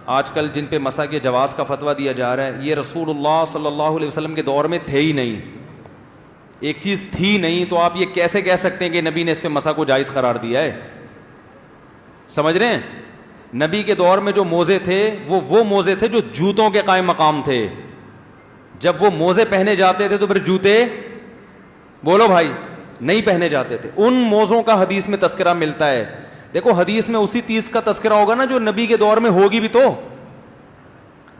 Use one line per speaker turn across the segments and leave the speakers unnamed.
آج کل جن پہ مسح کے جواز کا فتویٰ دیا جا رہا ہے, یہ رسول اللہ صلی اللہ علیہ وسلم کے دور میں تھے ہی نہیں. ایک چیز تھی نہیں تو آپ یہ کیسے کہہ سکتے ہیں کہ نبی نے اس پہ مسح کو جائز قرار دیا ہے؟ سمجھ رہے ہیں؟ نبی کے دور میں جو موزے تھے وہ موزے تھے جو جوتوں کے قائم مقام تھے. جب وہ موزے پہنے جاتے تھے تو پھر جوتے, بولو بھائی, نہیں پہنے جاتے تھے. ان موزوں کا حدیث میں تذکرہ ملتا ہے. دیکھو حدیث میں اسی چیز کا تذکرہ ہوگا نا جو نبی کے دور میں ہوگی بھی. تو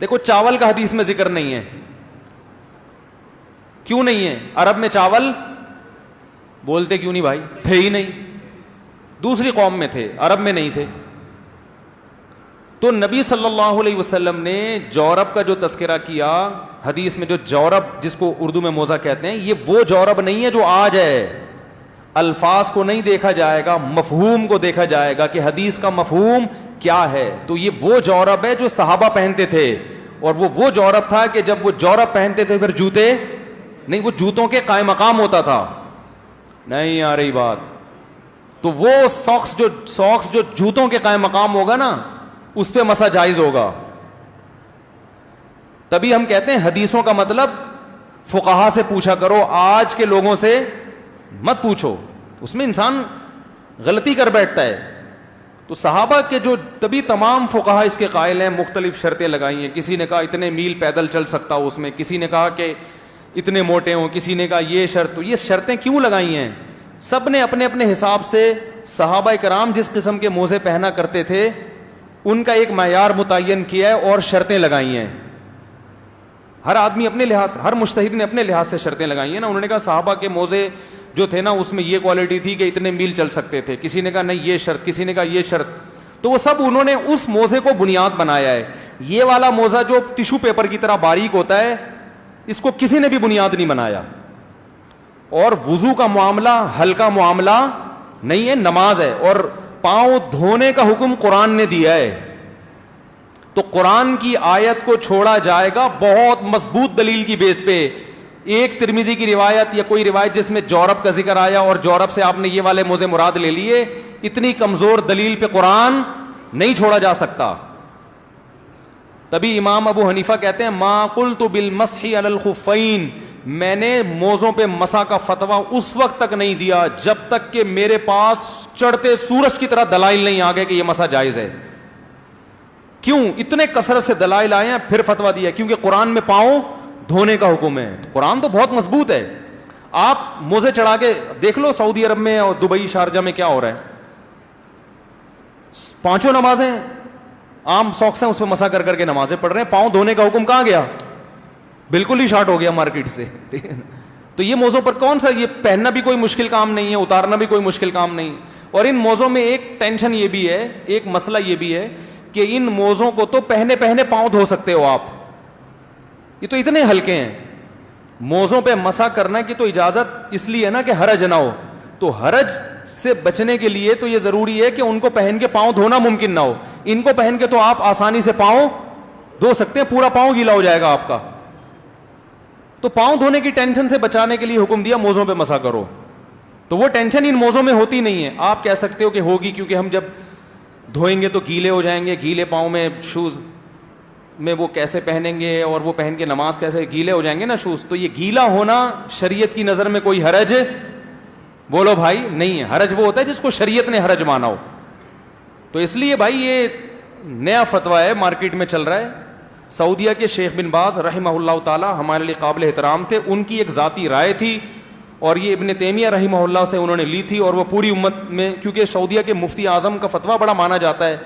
دیکھو چاول کا حدیث میں ذکر نہیں ہے. کیوں نہیں ہے؟ عرب میں چاول بولتے کیوں نہیں بھائی؟ تھے ہی نہیں. دوسری قوم میں تھے, عرب میں نہیں تھے. تو نبی صلی اللہ علیہ وسلم نے جورب کا جو تذکرہ کیا حدیث میں, جو جورب جس کو اردو میں موزہ کہتے ہیں, یہ وہ جورب نہیں ہے جو آج ہے. الفاظ کو نہیں دیکھا جائے گا, مفہوم کو دیکھا جائے گا کہ حدیث کا مفہوم کیا ہے. تو یہ وہ جورب ہے جو صحابہ پہنتے تھے, اور وہ جورب تھا کہ جب وہ جورب پہنتے تھے پھر جوتے نہیں, وہ جوتوں کے قائم مقام ہوتا تھا. نہیں آ رہی بات؟ تو وہ ساکس جو جوتوں کے قائم مقام ہوگا نا, اس پہ مسح جائز ہوگا. تبھی ہم کہتے ہیں حدیثوں کا مطلب فقہا سے پوچھا کرو, آج کے لوگوں سے مت پوچھو, اس میں انسان غلطی کر بیٹھتا ہے. تو صحابہ کے جو, تبھی تمام فقہا اس کے قائل ہیں. مختلف شرطیں لگائی ہیں. کسی نے کہا اتنے میل پیدل چل سکتا ہو اس میں, کسی نے کہا کہ اتنے موٹے ہوں, کسی نے کہا یہ شرط. تو یہ شرطیں کیوں لگائی ہیں؟ سب نے اپنے اپنے حساب سے, صحابہ کرام جس قسم کے موزے پہنا کرتے تھے ان کا ایک معیار متعین کیا ہے اور شرطیں لگائی ہیں. ہر آدمی اپنے لحاظ, ہر مجتہد نے اپنے لحاظ سے شرطیں لگائی ہیں نا. انہوں نے کہا صحابہ کے موزے جو تھے نا اس میں یہ کوالٹی تھی کہ اتنے میل چل سکتے تھے. کسی نے کہا نہیں یہ شرط, کسی نے کہا یہ شرط. تو وہ سب انہوں نے اس موزے کو بنیاد بنایا ہے. یہ والا موزہ جو ٹیشو پیپر کی طرح باریک ہوتا ہے, اس کو کسی نے بھی بنیاد نہیں بنایا. اور وضو کا معاملہ ہلکا معاملہ نہیں ہے, نماز ہے. اور پاؤں دھونے کا حکم قرآن نے دیا ہے. تو قرآن کی آیت کو چھوڑا جائے گا بہت مضبوط دلیل کی بیس پہ. ایک ترمذی کی روایت یا کوئی روایت جس میں جورب کا ذکر آیا اور جورب سے آپ نے یہ والے موزے مراد لے لیے, اتنی کمزور دلیل پہ قرآن نہیں چھوڑا جا سکتا. تبھی امام ابو حنیفہ کہتے ہیں ما قلت بالمسح علی الخفین, میں نے موزوں پہ مسح کا فتویٰ اس وقت تک نہیں دیا جب تک کہ میرے پاس چڑھتے سورج کی طرح دلائل نہیں آ گئے کہ یہ مسح جائز ہے. کیوں اتنے کثرت سے دلائل آئے ہیں پھر فتویٰ دیا؟ کیونکہ قرآن میں پاؤں دھونے کا حکم ہے. قرآن تو بہت مضبوط ہے. آپ موزے چڑھا کے دیکھ لو سعودی عرب میں اور دبئی شارجہ میں کیا ہو رہا ہے. 5 نمازیں عام ساکس ہیں اس پہ مسح کر کر کے نمازیں پڑھ رہے ہیں. پاؤں دھونے کا حکم کہاں گیا؟ بالکل ہی شارٹ ہو گیا مارکیٹ سے. تو یہ موزوں پر کون سا, یہ پہننا بھی کوئی مشکل کام نہیں ہے, اتارنا بھی کوئی مشکل کام نہیں. اور ان موزوں میں ایک ٹینشن یہ بھی ہے, ایک مسئلہ یہ بھی ہے کہ ان موزوں کو تو پہنے پاؤں دھو سکتے ہو آپ, یہ تو اتنے ہلکے ہیں. موزوں پہ مسح کرنے کی تو اجازت اس لیے ہے نا کہ حرج نہ ہو. تو حرج سے بچنے کے لیے تو یہ ضروری ہے کہ ان کو پہن کے پاؤں دھونا ممکن نہ ہو. ان کو پہن کے تو آپ آسانی سے پاؤں دھو سکتے ہیں, پورا پاؤں گیلا ہو جائے گا آپ کا. تو پاؤں دھونے کی ٹینشن سے بچانے کے لیے حکم دیا موزوں پہ مسح کرو. تو وہ ٹینشن ان موزوں میں ہوتی نہیں ہے. آپ کہہ سکتے ہو کہ ہوگی کیونکہ ہم جب دھوئیں گے تو گیلے ہو جائیں گے, گیلے پاؤں میں شوز میں وہ کیسے پہنیں گے, اور وہ پہن کے نماز کیسے, گیلے ہو جائیں گے نا شوز. تو یہ گیلا ہونا شریعت کی نظر میں کوئی حرج, بولو بھائی, نہیں ہے. حرج وہ ہوتا ہے جس کو شریعت نے حرج مانا ہو. تو اس لیے بھائی یہ نیا فتویٰ ہے, مارکیٹ میں چل رہا ہے. سعودیہ کے شیخ بن باز رحمہ اللہ تعالی ہمارے لیے قابل احترام تھے. ان کی ایک ذاتی رائے تھی اور یہ ابن تیمیہ رحمہ اللہ سے انہوں نے لی تھی, اور وہ پوری امت میں, کیونکہ سعودیہ کے مفتی اعظم کا فتویٰ بڑا مانا جاتا ہے,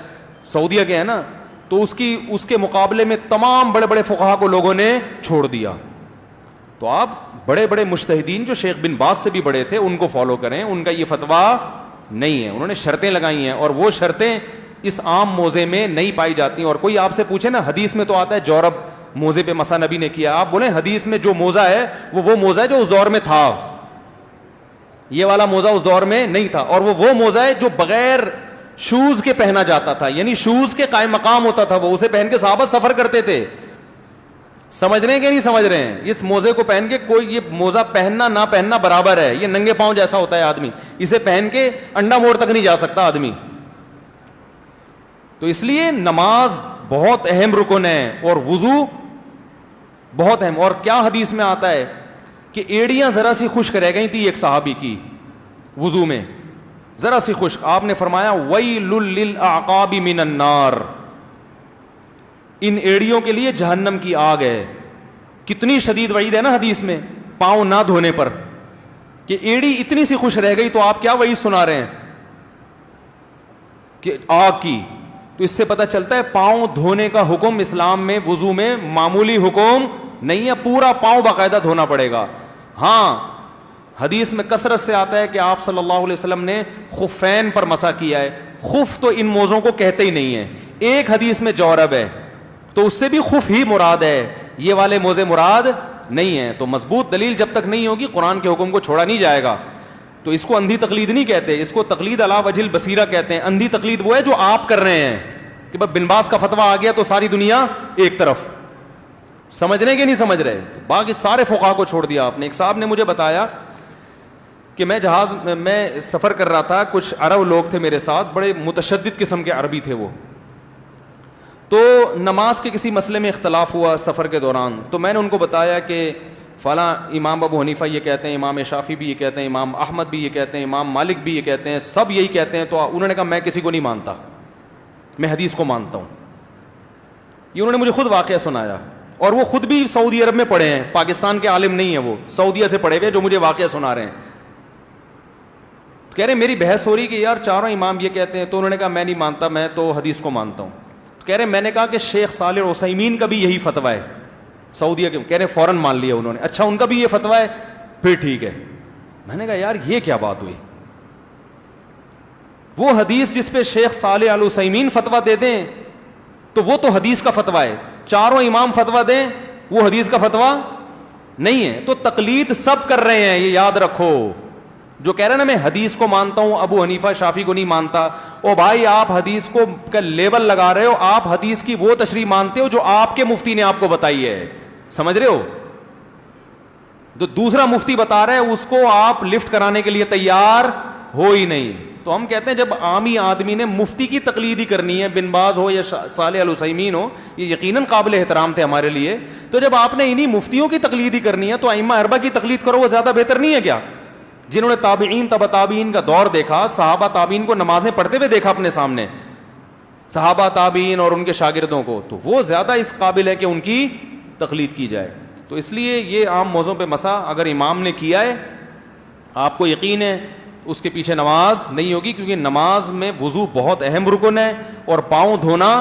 سعودیہ کے ہے نا, تو اس کے مقابلے میں تمام بڑے بڑے فقہا کو لوگوں نے چھوڑ دیا. تو آپ بڑے بڑے مجتہدین جو شیخ بن باز سے بھی بڑے تھے ان کو فالو کریں, ان کا یہ فتویٰ نہیں ہے. انہوں نے شرطیں لگائی ہیں اور وہ شرطیں اس عام موزے میں نہیں پائی جاتی. اور کوئی آپ سے پوچھے نا, حدیث میں تو آتا ہے جورب موزے پہ مسح نبی نے کیا, آپ بولیں حدیث میں جو موزہ ہے وہ موزہ ہے جو اس دور میں تھا, یہ والا موزہ اس دور میں نہیں تھا. اور وہ موزہ ہے جو بغیر شوز کے پہنا جاتا تھا, یعنی شوز کے قائم مقام ہوتا تھا, وہ اسے پہن کے صحابہ سفر کرتے تھے. سمجھ رہے ہیں کہ نہیں سمجھ رہے ہیں؟ اس موزے کو پہن کے کوئی, یہ موزہ پہننا نہ پہننا برابر ہے. یہ ننگے پاؤں جیسا ہوتا ہے آدمی, اسے پہن کے انڈا موڑ تک نہیں جا سکتا آدمی. تو اس لیے نماز بہت اہم رکن ہے اور وضو بہت اہم. اور کیا حدیث میں آتا ہے کہ ایڑیاں ذرا سی خشک رہ گئی تھی ایک صحابی کی وضو میں, ذرا سی خشک, آپ نے فرمایا ویل للاعقاب من النار, ان ایڑیوں کے لیے جہنم کی آگ ہے. کتنی شدید وعید ہے نا حدیث میں پاؤں نہ دھونے پر, کہ ایڑی اتنی سی خوش رہ گئی تو آپ کیا وعید سنا رہے ہیں کہ آگ کی. تو اس سے پتہ چلتا ہے پاؤں دھونے کا حکم اسلام میں وضو میں معمولی حکم نہیں ہے, پورا پاؤں باقاعدہ دھونا پڑے گا. ہاں حدیث میں کثرت سے آتا ہے کہ آپ صلی اللہ علیہ وسلم نے خفین پر مسح کیا ہے. خف تو ان موزوں کو کہتے ہی نہیں ہے. ایک حدیث میں جورب ہے تو اس سے بھی خف ہی مراد ہے, یہ والے موزے مراد نہیں ہیں. تو مضبوط دلیل جب تک نہیں ہوگی قرآن کے حکم کو چھوڑا نہیں جائے گا. تو اس کو اندھی تقلید نہیں کہتے, اس کو تقلید علی وجہ البصیرہ کہتے ہیں. اندھی تقلید وہ ہے جو آپ کر رہے ہیں کہ بس بن باز کا فتویٰ آ گیا تو ساری دنیا ایک طرف. سمجھ رہے کہ نہیں سمجھ رہے؟ باقی سارے فقہا کو چھوڑ دیا آپ نے. ایک صاحب نے مجھے بتایا کہ میں سفر کر رہا تھا, کچھ عرب لوگ تھے میرے ساتھ, بڑے متشدد قسم کے عربی تھے وہ. تو نماز کے کسی مسئلے میں اختلاف ہوا سفر کے دوران, تو میں نے ان کو بتایا کہ فلاں امام ابو حنیفہ یہ کہتے ہیں, امام شافعی بھی یہ کہتے ہیں, امام احمد بھی یہ کہتے ہیں, امام مالک بھی یہ کہتے ہیں, سب یہی کہتے ہیں. تو انہوں نے کہا میں کسی کو نہیں مانتا, میں حدیث کو مانتا ہوں. یہ انہوں نے مجھے خود واقعہ سنایا, اور وہ خود بھی سعودی عرب میں پڑھے ہیں, پاکستان کے عالم نہیں ہیں وہ, سعودیہ سے پڑھے ہوئے جو مجھے واقعہ سنا رہے ہیں. کہہ رہے میری بحث ہو رہی کہ یار چاروں امام یہ کہتے ہیں, تو انہوں نے کہا میں نہیں مانتا, میں تو حدیث کو مانتا ہوں. کہہ رہے میں نے کہا کہ شیخ صالح عثیمین کا بھی یہی فتویٰ ہے سعودیہ کے. کہہ رہے فوراً مان لیا انہوں نے, اچھا ان کا بھی یہ فتویٰ ہے, پھر ٹھیک ہے. میں نے کہا یار یہ کیا بات ہوئی, وہ حدیث جس پہ شیخ صالح العثیمین فتویٰ دے دیں تو وہ تو حدیث کا فتویٰ ہے, چاروں امام فتویٰ دیں وہ حدیث کا فتویٰ نہیں ہے. تو تقلید سب کر رہے ہیں, یہ یاد رکھو. جو کہہ رہے ہیں نا میں حدیث کو مانتا ہوں ابو حنیفہ شافعی کو نہیں مانتا, او بھائی آپ حدیث کو کا لیبل لگا رہے ہو, آپ حدیث کی وہ تشریح مانتے ہو جو آپ کے مفتی نے آپ کو بتائی ہے, سمجھ رہے ہو؟ جو دوسرا مفتی بتا رہا ہے اس کو آپ لفٹ کرانے کے لیے تیار ہو ہی نہیں. تو ہم کہتے ہیں جب عامی آدمی نے مفتی کی تقلید ہی کرنی ہے, بن باز ہو یا صالح العثیمین ہو, یہ یقیناً قابل احترام تھے ہمارے لیے, تو جب آپ نے انہی مفتیوں کی تقلید ہی کرنی ہے تو ائمہ اربعہ کی تقلید کرو, وہ زیادہ بہتر نہیں ہے کیا؟ جنہوں نے تابعین تبع تابعین کا دور دیکھا, صحابہ تابعین کو نمازیں پڑھتے ہوئے دیکھا اپنے سامنے, صحابہ تابعین اور ان کے شاگردوں کو, تو وہ زیادہ اس قابل ہے کہ ان کی تقلید کی جائے. تو اس لیے یہ عام موضوع پہ مسح اگر امام نے کیا ہے آپ کو یقین ہے اس کے پیچھے نماز نہیں ہوگی, کیونکہ نماز میں وضو بہت اہم رکن ہے اور پاؤں دھونا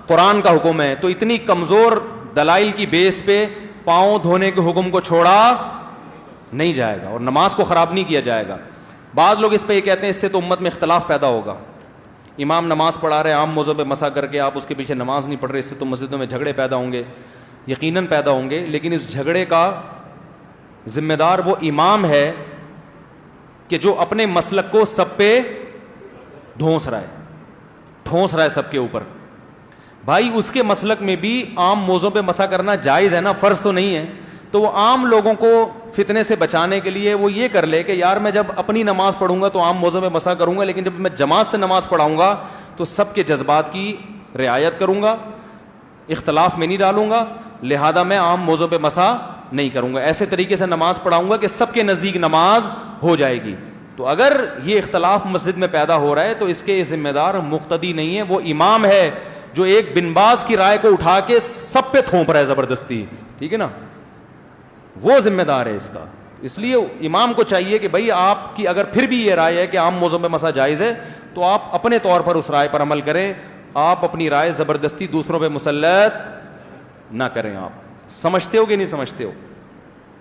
قرآن کا حکم ہے. تو اتنی کمزور دلائل کی بیس پہ پاؤں دھونے کے حکم کو چھوڑا نہیں جائے گا اور نماز کو خراب نہیں کیا جائے گا. بعض لوگ اس پہ یہ کہتے ہیں اس سے تو امت میں اختلاف پیدا ہوگا, امام نماز پڑھا رہے عام موضوع پہ مسح کر کے, آپ اس کے پیچھے نماز نہیں پڑھ رہے, اس سے تو مسجدوں میں جھگڑے پیدا ہوں گے. یقیناً پیدا ہوں گے, لیکن اس جھگڑے کا ذمہ دار وہ امام ہے کہ جو اپنے مسلک کو سب پہ ٹھونس رہا ہے سب کے اوپر. بھائی اس کے مسلک میں بھی عام موضوع پہ مسح کرنا جائز ہے نا, فرض تو نہیں ہے. تو وہ عام لوگوں کو فتنے سے بچانے کے لیے وہ یہ کر لے کہ یار میں جب اپنی نماز پڑھوں گا تو عام موضوع پہ مسح کروں گا, لیکن جب میں جماعت سے نماز پڑھاؤں گا تو سب کے جذبات کی رعایت کروں گا, اختلاف میں نہیں ڈالوں گا, لہذا میں عام موضوع پہ مسح نہیں کروں گا. ایسے طریقے سے نماز پڑھاؤں گا کہ سب کے نزدیک نماز ہو جائے گی. تو اگر یہ اختلاف مسجد میں پیدا ہو رہا ہے تو اس کے ذمہ دار مقتدی نہیں ہے, وہ امام ہے جو ایک بن باز کی رائے کو اٹھا کے سب پہ تھوپ رہا ہے زبردستی, ٹھیک ہے نا, وہ ذمہ دار ہے اس کا. اس لیے امام کو چاہیے کہ بھائی آپ کی اگر پھر بھی یہ رائے ہے کہ عام موضوع پہ مسح جائز ہے تو آپ اپنے طور پر اس رائے پر عمل کریں, آپ اپنی رائے زبردستی دوسروں پہ مسلط نہ کریں. آپ سمجھتے ہو کہ نہیں سمجھتے ہو؟